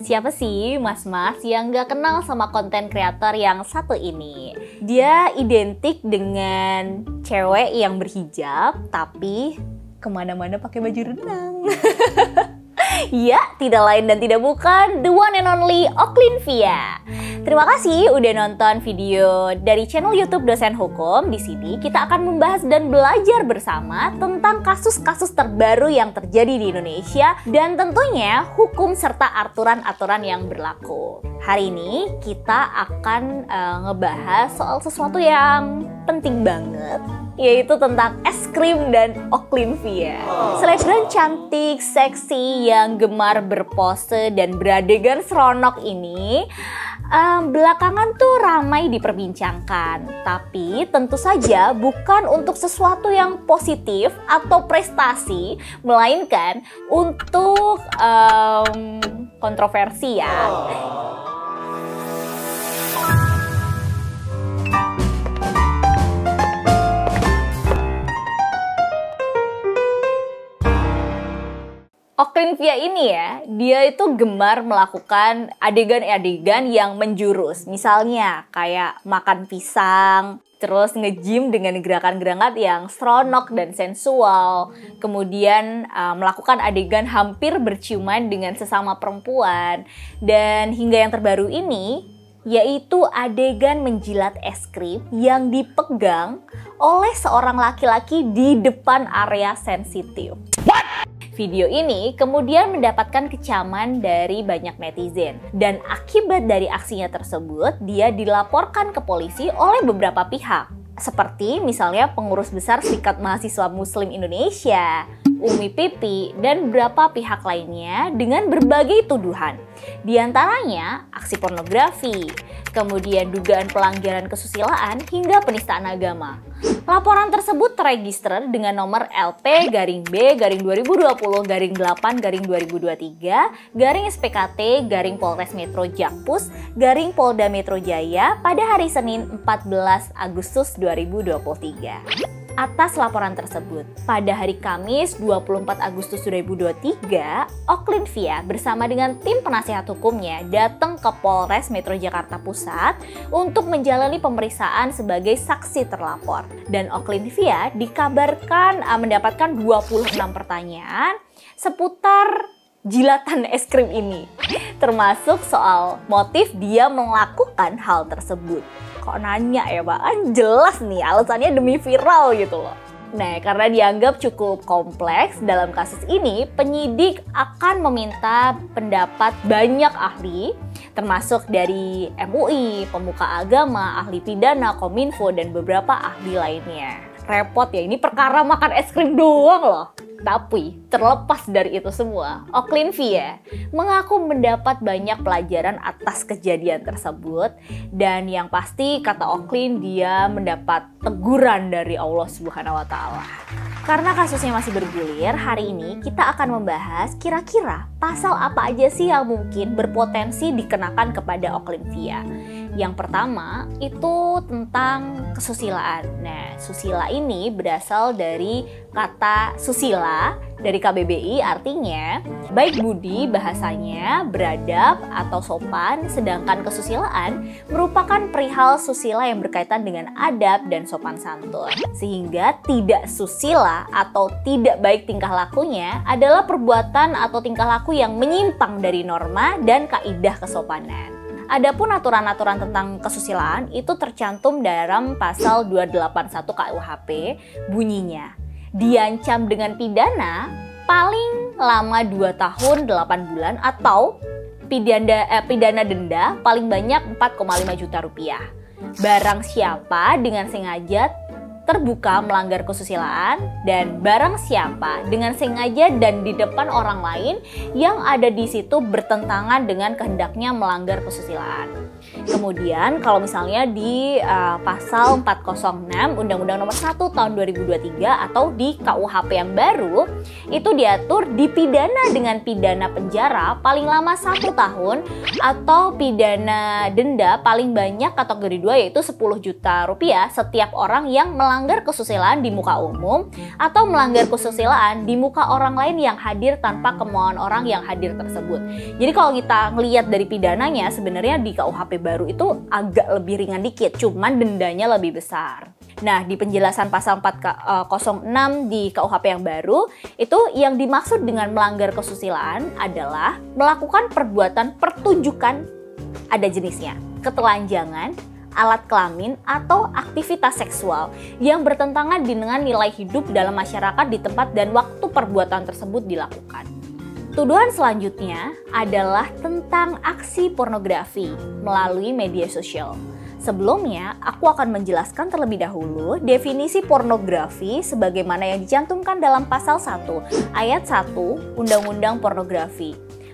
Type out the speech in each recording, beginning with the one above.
Siapa sih mas-mas yang gak kenal sama konten kreator yang satu ini? Dia identik dengan cewek yang berhijab tapi kemana-mana pakai baju renang. Ya, tidak lain dan tidak bukan the one and only Oklynvia. Terima kasih udah nonton video dari channel YouTube Dosen Hukum. Di sini kita akan membahas dan belajar bersama tentang kasus-kasus terbaru yang terjadi di Indonesia dan tentunya hukum serta aturan-aturan yang berlaku. Hari ini kita akan ngebahas soal sesuatu yang penting banget, yaitu tentang es krim dan Oklynvia. Selebgram cantik, seksi yang gemar berpose dan beradegan seronok ini belakangan tuh ramai diperbincangkan. Tapi tentu saja bukan untuk sesuatu yang positif atau prestasi, melainkan untuk kontroversi ya. Oklynvia ini ya, dia itu gemar melakukan adegan-adegan yang menjurus. Misalnya kayak makan pisang, terus nge-gym dengan gerakan-gerakan yang seronok dan sensual. Kemudian melakukan adegan hampir berciuman dengan sesama perempuan. Dan hingga yang terbaru ini, yaitu adegan menjilat es krim yang dipegang oleh seorang laki-laki di depan area sensitif. Video ini kemudian mendapatkan kecaman dari banyak netizen. Dan akibat dari aksinya tersebut, dia dilaporkan ke polisi oleh beberapa pihak. Seperti misalnya pengurus besar Serikat Mahasiswa Muslim Indonesia, Umi Pipi, dan beberapa pihak lainnya dengan berbagai tuduhan. Di antaranya aksi pornografi, kemudian dugaan pelanggaran kesusilaan hingga penistaan agama. Laporan tersebut terregister dengan nomor LP-B-2020-2023-SPKT-Polres Metro Jakpus Polda Metro Jaya pada hari Senin 14 Agustus 2023. Atas laporan tersebut, pada hari Kamis 24 Agustus 2023, Oklynvia bersama dengan tim penasihat hukumnya datang ke Polres Metro Jakarta Pusat untuk menjalani pemeriksaan sebagai saksi terlapor. Dan Oklynvia dikabarkan mendapatkan 26 pertanyaan seputar jilatan es krim ini, termasuk soal motif dia melakukan hal tersebut. Kok nanya ya Pak? Kan jelas nih alasannya demi viral gitu loh. Nah, karena dianggap cukup kompleks dalam kasus ini, penyidik akan meminta pendapat banyak ahli, termasuk dari MUI, pemuka agama, ahli pidana, Kominfo, dan beberapa ahli lainnya. Repot ya, ini perkara makan es krim doang loh. Tapi terlepas dari itu semua, Oklynvia mengaku mendapat banyak pelajaran atas kejadian tersebut. Dan yang pasti kata Oklyn, dia mendapat teguran dari Allah Subhanahu wa Ta'ala. Karena kasusnya masih bergulir, hari ini kita akan membahas kira-kira pasal apa aja sih yang mungkin berpotensi dikenakan kepada Oklynvia. Yang pertama itu tentang kesusilaan. Nah, susila ini berasal dari kata susila dari KBBI, artinya baik budi bahasanya, beradab atau sopan, sedangkan kesusilaan merupakan perihal susila yang berkaitan dengan adab dan sopan santun. Sehingga tidak susila atau tidak baik tingkah lakunya adalah perbuatan atau tingkah laku yang menyimpang dari norma dan kaidah kesopanan. Adapun aturan-aturan tentang kesusilaan itu tercantum dalam pasal 281 KUHP, bunyinya diancam dengan pidana paling lama 2 tahun 8 bulan atau pidana denda paling banyak 4,5 juta rupiah. Barang siapa dengan sengaja terbuka melanggar kesusilaan, dan barang siapa dengan sengaja dan di depan orang lain yang ada di situ bertentangan dengan kehendaknya melanggar kesusilaan. Kemudian kalau misalnya di pasal 406 Undang-Undang Nomor 1 Tahun 2023 atau di KUHP yang baru, itu diatur dipidana dengan pidana penjara paling lama 1 tahun atau pidana denda paling banyak kategori 2 yaitu 10 juta rupiah setiap orang yang melanggar melanggar kesusilaan di muka umum atau melanggar kesusilaan di muka orang lain yang hadir tanpa kemauan orang yang hadir tersebut. Jadi kalau kita ngelihat dari pidananya, sebenarnya di KUHP baru itu agak lebih ringan dikit, cuman dendanya lebih besar. Nah, di penjelasan pasal 406 di KUHP yang baru, itu yang dimaksud dengan melanggar kesusilaan adalah melakukan perbuatan pertunjukan, ada jenisnya, ketelanjangan, alat kelamin, atau aktivitas seksual yang bertentangan dengan nilai hidup dalam masyarakat di tempat dan waktu perbuatan tersebut dilakukan. Tuduhan selanjutnya adalah tentang aksi pornografi melalui media sosial. Sebelumnya, aku akan menjelaskan terlebih dahulu definisi pornografi sebagaimana yang dicantumkan dalam pasal 1 ayat 1 Undang-Undang Pornografi.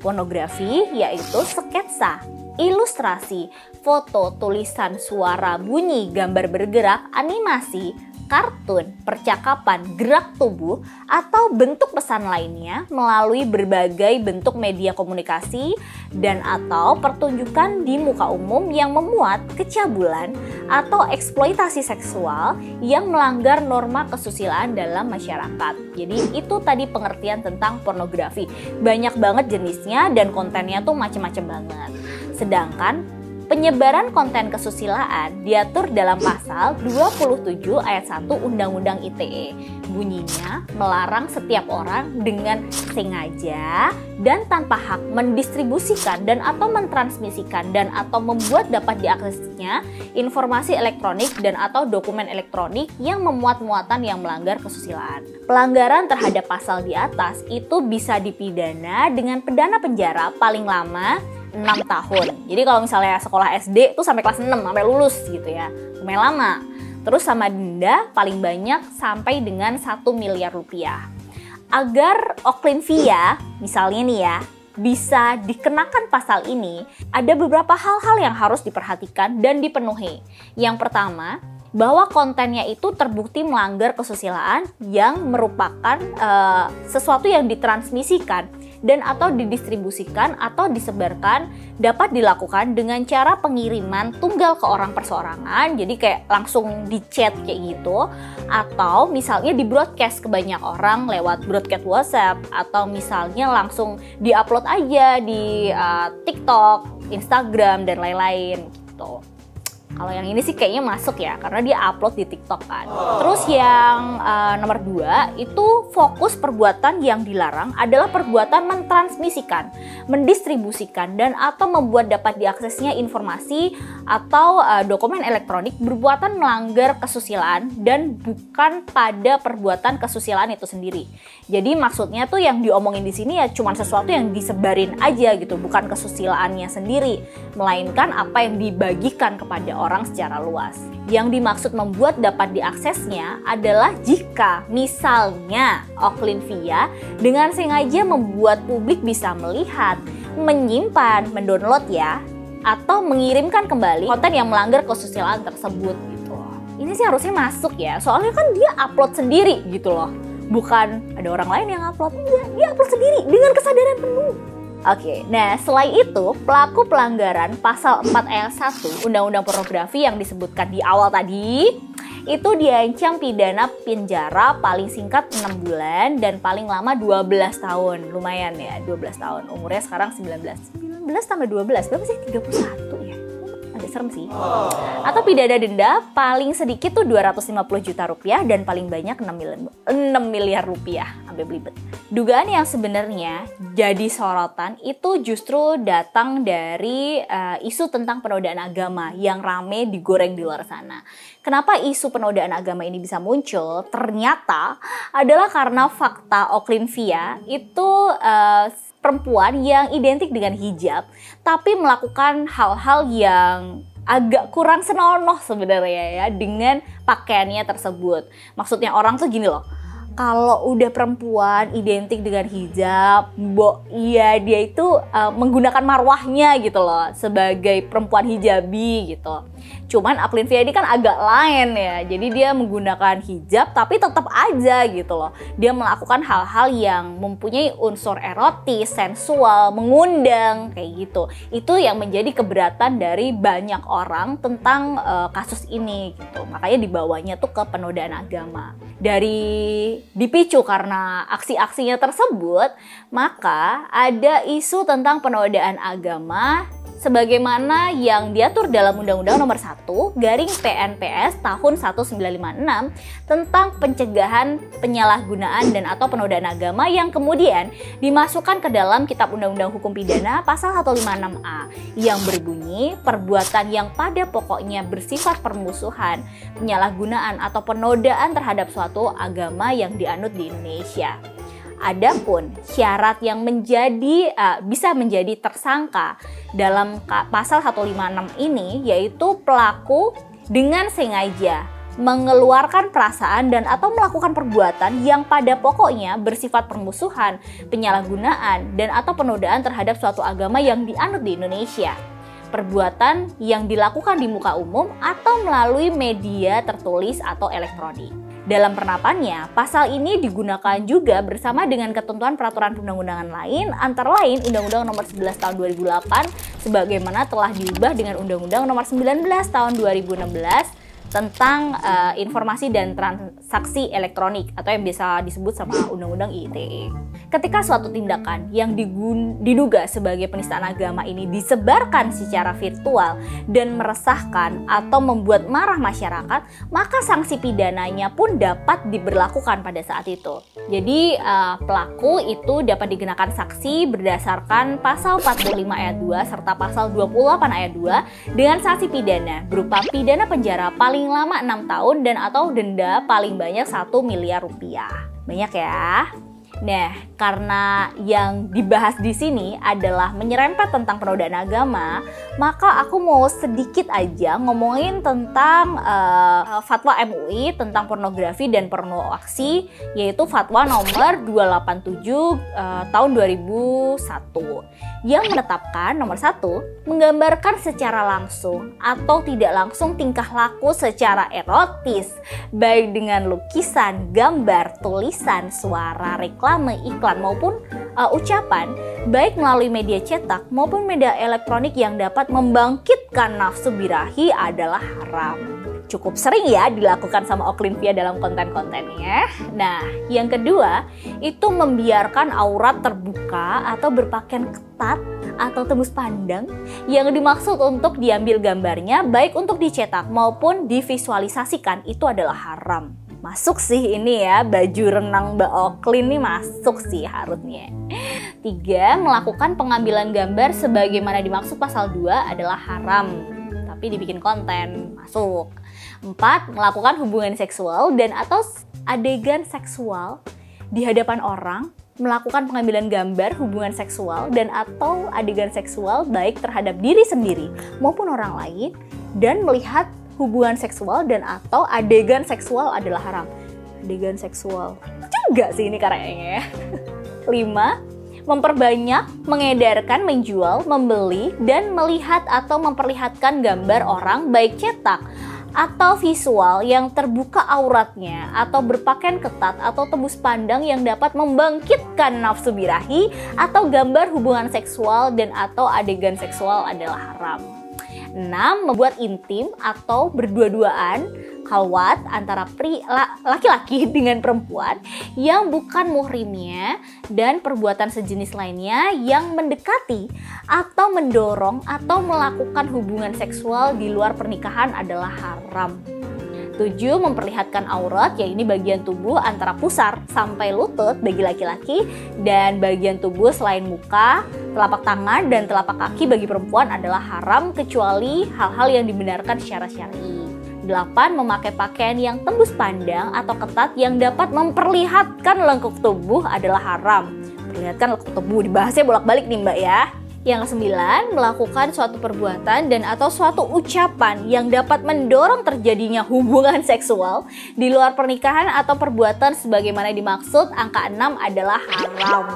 Pornografi yaitu sketsa, ilustrasi, foto, tulisan, suara, bunyi, gambar bergerak, animasi, kartun, percakapan, gerak tubuh, atau bentuk pesan lainnya melalui berbagai bentuk media komunikasi dan atau pertunjukan di muka umum yang memuat kecabulan atau eksploitasi seksual yang melanggar norma kesusilaan dalam masyarakat. Jadi itu tadi pengertian tentang pornografi. Banyak banget jenisnya dan kontennya tuh macem-macem banget. Sedangkan penyebaran konten kesusilaan diatur dalam pasal 27 ayat 1 Undang-Undang ITE. Bunyinya melarang setiap orang dengan sengaja dan tanpa hak mendistribusikan dan atau mentransmisikan dan atau membuat dapat diaksesnya informasi elektronik dan atau dokumen elektronik yang memuat muatan yang melanggar kesusilaan. Pelanggaran terhadap pasal di atas itu bisa dipidana dengan pidana penjara paling lama 6 tahun. Jadi kalau misalnya sekolah SD itu sampai kelas 6, sampai lulus gitu ya. Lumayan lama. Terus sama denda paling banyak sampai dengan 1 miliar rupiah. Agar Oklinvia, misalnya nih ya, bisa dikenakan pasal ini, ada beberapa hal-hal yang harus diperhatikan dan dipenuhi. Yang pertama, bahwa kontennya itu terbukti melanggar kesusilaan yang merupakan sesuatu yang ditransmisikan dan atau didistribusikan atau disebarkan dapat dilakukan dengan cara pengiriman tunggal ke orang perseorangan, jadi kayak langsung di chat kayak gitu, atau misalnya di broadcast ke banyak orang lewat broadcast WhatsApp, atau misalnya langsung diupload aja di TikTok, Instagram, dan lain-lain gitu. Kalau yang ini sih kayaknya masuk ya, karena dia upload di TikTok kan. Terus yang nomor 2, itu fokus perbuatan yang dilarang adalah perbuatan mentransmisikan, mendistribusikan, dan atau membuat dapat diaksesnya informasi atau dokumen elektronik berbuatan melanggar kesusilaan dan bukan pada perbuatan kesusilaan itu sendiri. Jadi maksudnya tuh yang diomongin di sini ya cuma sesuatu yang disebarin aja gitu, bukan kesusilaannya sendiri, melainkan apa yang dibagikan kepada orang secara luas. Yang dimaksud membuat dapat diaksesnya adalah jika misalnya Oklinvia dengan sengaja membuat publik bisa melihat, menyimpan, mendownload ya, atau mengirimkan kembali konten yang melanggar kesusilaan tersebut gitu. Ini sih harusnya masuk ya, soalnya kan dia upload sendiri gitu loh. Bukan ada orang lain yang upload, dia upload sendiri dengan kesadaran penuh. Oke, nah selain itu pelaku pelanggaran pasal 4 ayat 1 Undang-Undang Pornografi yang disebutkan di awal tadi itu diancam pidana penjara paling singkat 6 bulan dan paling lama 12 tahun. Lumayan ya, 12 tahun. Umurnya sekarang 19 tambah 12, berapa sih? 31 ya? Agak serem sih. Atau pidana denda paling sedikit tuh 250 juta rupiah dan paling banyak 6 miliar rupiah. Sampai belibet. Dugaan yang sebenarnya jadi sorotan itu justru datang dari isu tentang penodaan agama yang rame digoreng di luar sana. Kenapa isu penodaan agama ini bisa muncul? Ternyata adalah karena fakta Oklinvia itu perempuan yang identik dengan hijab tapi melakukan hal-hal yang agak kurang senonoh sebenarnya ya dengan pakaiannya tersebut. Maksudnya orang tuh gini loh, Kalau udah perempuan identik dengan hijab, iya dia itu menggunakan marwahnya gitu loh sebagai perempuan hijabi gitu. Cuman Aplin Viadi kan agak lain ya, jadi dia menggunakan hijab tapi tetap aja gitu loh. Dia melakukan hal-hal yang mempunyai unsur erotis, sensual, mengundang kayak gitu. Itu yang menjadi keberatan dari banyak orang tentang kasus ini gitu. Makanya dibawanya tuh ke penodaan agama. Dari dipicu karena aksi-aksinya tersebut, maka ada isu tentang penodaan agama sebagaimana yang diatur dalam Undang-Undang Nomor 1 Garing PNPS tahun 1956 tentang pencegahan penyalahgunaan dan atau penodaan agama yang kemudian dimasukkan ke dalam Kitab Undang-Undang Hukum Pidana pasal 156A yang berbunyi perbuatan yang pada pokoknya bersifat permusuhan, penyalahgunaan atau penodaan terhadap suatu agama yang dianut di Indonesia. Adapun syarat yang bisa menjadi tersangka dalam pasal 156 ini yaitu pelaku dengan sengaja mengeluarkan perasaan dan atau melakukan perbuatan yang pada pokoknya bersifat permusuhan, penyalahgunaan dan atau penodaan terhadap suatu agama yang dianut di Indonesia. Perbuatan yang dilakukan di muka umum atau melalui media tertulis atau elektronik. Dalam penapannya, pasal ini digunakan juga bersama dengan ketentuan peraturan perundang-undangan lain, antara lain Undang-Undang Nomor 11 Tahun 2008 sebagaimana telah diubah dengan Undang-Undang Nomor 19 Tahun 2016 tentang informasi dan transaksi elektronik atau yang biasa disebut sama Undang-Undang ITE. Ketika suatu tindakan yang diduga sebagai penistaan agama ini disebarkan secara virtual dan meresahkan atau membuat marah masyarakat, maka sanksi pidananya pun dapat diberlakukan pada saat itu. Jadi pelaku itu dapat dikenakan sanksi berdasarkan pasal 45 ayat 2 serta pasal 28 ayat 2 dengan sanksi pidana berupa pidana penjara paling lama 6 tahun dan atau denda paling banyak 1 miliar rupiah. Banyak ya. Nah, karena yang dibahas di sini adalah menyerempet tentang penodaan agama, maka aku mau sedikit aja ngomongin tentang fatwa MUI tentang pornografi dan porno aksi, yaitu fatwa nomor 287 tahun 2001 yang menetapkan nomor 1, menggambarkan secara langsung atau tidak langsung tingkah laku secara erotis, baik dengan lukisan, gambar, tulisan, suara, reklame, iklan maupun ucapan, baik melalui media cetak maupun media elektronik yang dapat membangkitkan nafsu birahi adalah haram. Cukup sering ya dilakukan sama Oklin-Via dalam konten-kontennya. Nah, yang kedua itu membiarkan aurat terbuka atau berpakaian ketat atau tembus pandang yang dimaksud untuk diambil gambarnya baik untuk dicetak maupun divisualisasikan itu adalah haram. Masuk sih ini ya, baju renang Mbak Oklin nih masuk sih harusnya. 3. Melakukan pengambilan gambar sebagaimana dimaksud pasal 2 adalah haram, tapi dibikin konten, masuk. 4. Melakukan hubungan seksual dan atau adegan seksual di hadapan orang, melakukan pengambilan gambar hubungan seksual dan atau adegan seksual baik terhadap diri sendiri maupun orang lain, dan melihat hubungan seksual dan atau adegan seksual adalah haram. Adegan seksual juga sih ini kayaknya ya. 5. Memperbanyak, mengedarkan, menjual, membeli, dan melihat atau memperlihatkan gambar orang baik cetak atau visual yang terbuka auratnya atau berpakaian ketat atau tembus pandang yang dapat membangkitkan nafsu birahi atau gambar hubungan seksual dan atau adegan seksual adalah haram. 6. Membuat intim atau berdua-duaan khalwat antara laki-laki dengan perempuan yang bukan muhrimnya dan perbuatan sejenis lainnya yang mendekati atau mendorong atau melakukan hubungan seksual di luar pernikahan adalah haram. 7. Memperlihatkan aurat, yaitu bagian tubuh antara pusar sampai lutut bagi laki-laki dan bagian tubuh selain muka, telapak tangan, dan telapak kaki bagi perempuan adalah haram kecuali hal-hal yang dibenarkan secara syar'i. 8. Memakai pakaian yang tembus pandang atau ketat yang dapat memperlihatkan lengkuk tubuh adalah haram. Perlihatkan lengkuk tubuh, dibahasnya bolak-balik nih Mbak ya. Yang kesembilan, melakukan suatu perbuatan dan atau suatu ucapan yang dapat mendorong terjadinya hubungan seksual di luar pernikahan atau perbuatan sebagaimana dimaksud. Angka 6 adalah haram.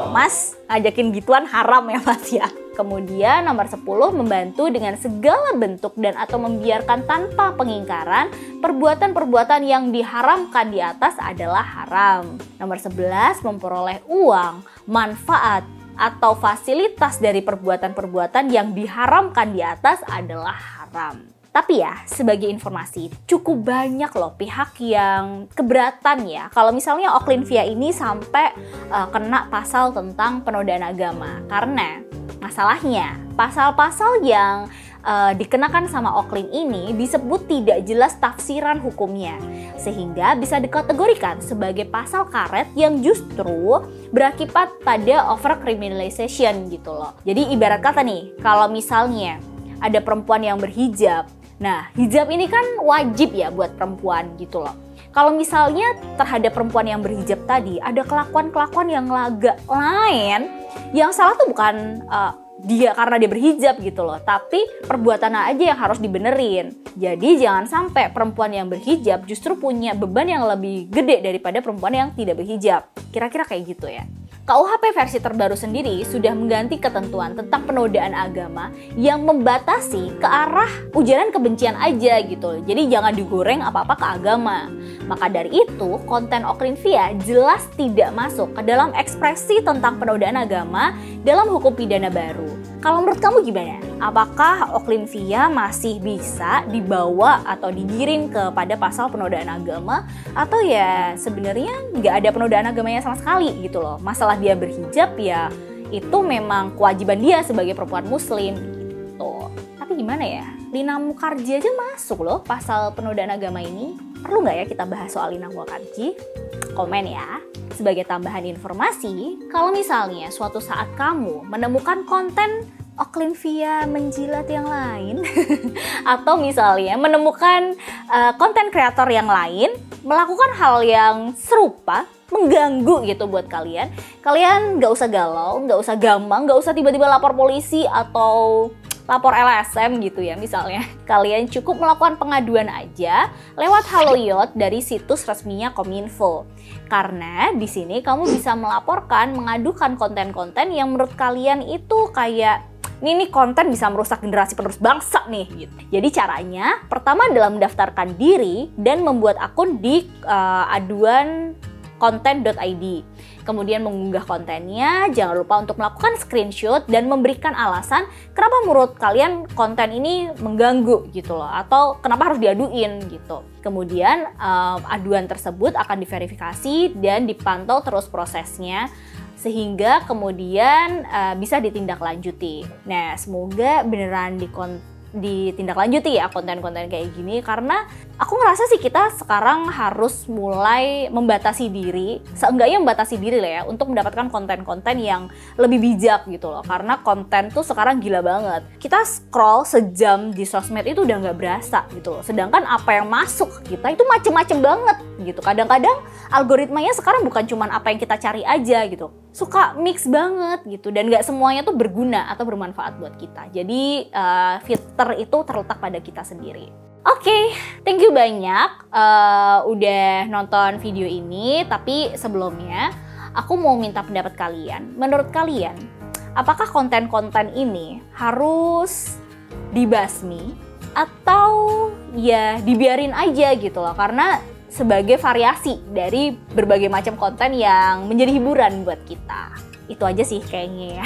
Mas, ngajakin gituan haram ya Mas ya. Kemudian nomor 10, membantu dengan segala bentuk dan atau membiarkan tanpa pengingkaran perbuatan-perbuatan yang diharamkan di atas adalah haram. Nomor 11, memperoleh uang, manfaat, atau fasilitas dari perbuatan-perbuatan yang diharamkan di atas adalah haram. Tapi ya, sebagai informasi, cukup banyak loh pihak yang keberatan ya kalau misalnya Oklin Via ini sampai kena pasal tentang penodaan agama. Karena masalahnya, pasal-pasal yang dikenakan sama Oklin ini disebut tidak jelas tafsiran hukumnya, sehingga bisa dikategorikan sebagai pasal karet yang justru berakibat pada overcriminalization gitu loh. Jadi ibarat kata nih, kalau misalnya ada perempuan yang berhijab, nah hijab ini kan wajib ya buat perempuan gitu loh. Kalau misalnya terhadap perempuan yang berhijab tadi ada kelakuan-kelakuan yang agak lain, yang salah tuh bukan dia karena dia berhijab gitu loh, tapi perbuatan aja yang harus dibenerin. Jadi jangan sampai perempuan yang berhijab justru punya beban yang lebih gede daripada perempuan yang tidak berhijab. Kira-kira kayak gitu ya. KUHP versi terbaru sendiri sudah mengganti ketentuan tentang penodaan agama yang membatasi ke arah ujaran kebencian aja gitu. Jadi jangan digoreng apa-apa ke agama. Maka dari itu, konten Oklin Via jelas tidak masuk ke dalam ekspresi tentang penodaan agama dalam hukum pidana baru. Kalau menurut kamu gimana? Apakah Oklin Via masih bisa dibawa atau digiring kepada pasal penodaan agama? Atau ya sebenarnya nggak ada penodaan agamanya sama sekali gitu loh. Masalah dia berhijab ya itu memang kewajiban dia sebagai perempuan muslim gitu. Tapi gimana ya? Lina Mukherjee aja masuk loh pasal penodaan agama ini. Perlu nggak ya kita bahas soal Lina Mukherjee? Komen ya. Sebagai tambahan informasi, kalau misalnya suatu saat kamu menemukan konten Oklin Via menjilat yang lain atau misalnya menemukan konten kreator yang lain melakukan hal yang serupa, mengganggu gitu buat kalian nggak usah galau, nggak usah gampang, nggak usah tiba-tiba lapor polisi atau lapor LSM gitu ya misalnya. Kalian cukup melakukan pengaduan aja lewat Haloyot dari situs resminya Kominfo. Karena di sini kamu bisa melaporkan, mengadukan konten-konten yang menurut kalian itu kayak ini konten bisa merusak generasi penerus bangsa nih gitu. Jadi caranya pertama adalah mendaftarkan diri dan membuat akun di aduan-konten.id. Kemudian mengunggah kontennya, jangan lupa untuk melakukan screenshot dan memberikan alasan kenapa menurut kalian konten ini mengganggu gitu loh, atau kenapa harus diaduin gitu. Kemudian aduan tersebut akan diverifikasi dan dipantau terus prosesnya sehingga kemudian bisa ditindaklanjuti. Nah, semoga beneran ditindaklanjuti ya konten-konten kayak gini, karena aku ngerasa sih kita sekarang harus mulai membatasi diri, seenggaknya membatasi diri lah ya untuk mendapatkan konten-konten yang lebih bijak gitu loh, karena konten tuh sekarang gila banget. Kita scroll sejam di sosmed itu udah nggak berasa gitu loh, sedangkan apa yang masuk ke kita itu macem-macem banget gitu. Kadang-kadang algoritmanya sekarang bukan cuman apa yang kita cari aja gitu, suka mix banget gitu, dan nggak semuanya tuh berguna atau bermanfaat buat kita. Jadi filter itu terletak pada kita sendiri. Oke, thank you banyak udah nonton video ini. Tapi sebelumnya aku mau minta pendapat kalian. Menurut kalian, apakah konten-konten ini harus dibasmi atau ya dibiarin aja gitu loh? Karena sebagai variasi dari berbagai macam konten yang menjadi hiburan buat kita. Itu aja sih kayaknya ya.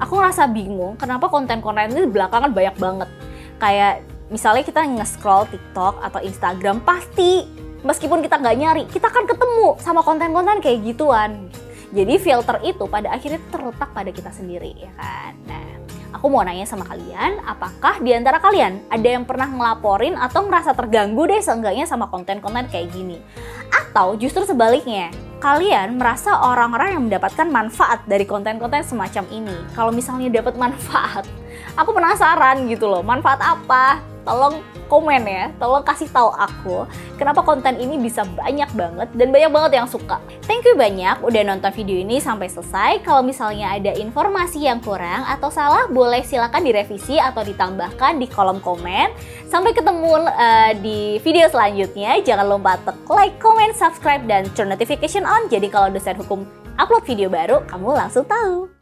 Aku ngerasa bingung kenapa konten-konten ini belakangan banyak banget. Kayak misalnya kita nge-scroll TikTok atau Instagram, pasti meskipun kita nggak nyari, kita kan ketemu sama konten-konten kayak gituan. Jadi filter itu pada akhirnya terletak pada kita sendiri ya kan. Nah, aku mau nanya sama kalian, apakah di antara kalian ada yang pernah ngelaporin atau merasa terganggu deh seenggaknya sama konten-konten kayak gini? Atau justru sebaliknya, kalian merasa orang-orang yang mendapatkan manfaat dari konten-konten semacam ini? Kalau misalnya dapat manfaat, aku penasaran gitu loh, manfaat apa? Tolong komen ya, tolong kasih tahu aku kenapa konten ini bisa banyak banget dan banyak banget yang suka. Thank you banyak udah nonton video ini sampai selesai. Kalau misalnya ada informasi yang kurang atau salah, boleh silakan direvisi atau ditambahkan di kolom komen. Sampai ketemu di video selanjutnya. Jangan lupa tekan like, comment, subscribe, dan turn notification on. Jadi kalau dosen hukum upload video baru, kamu langsung tahu.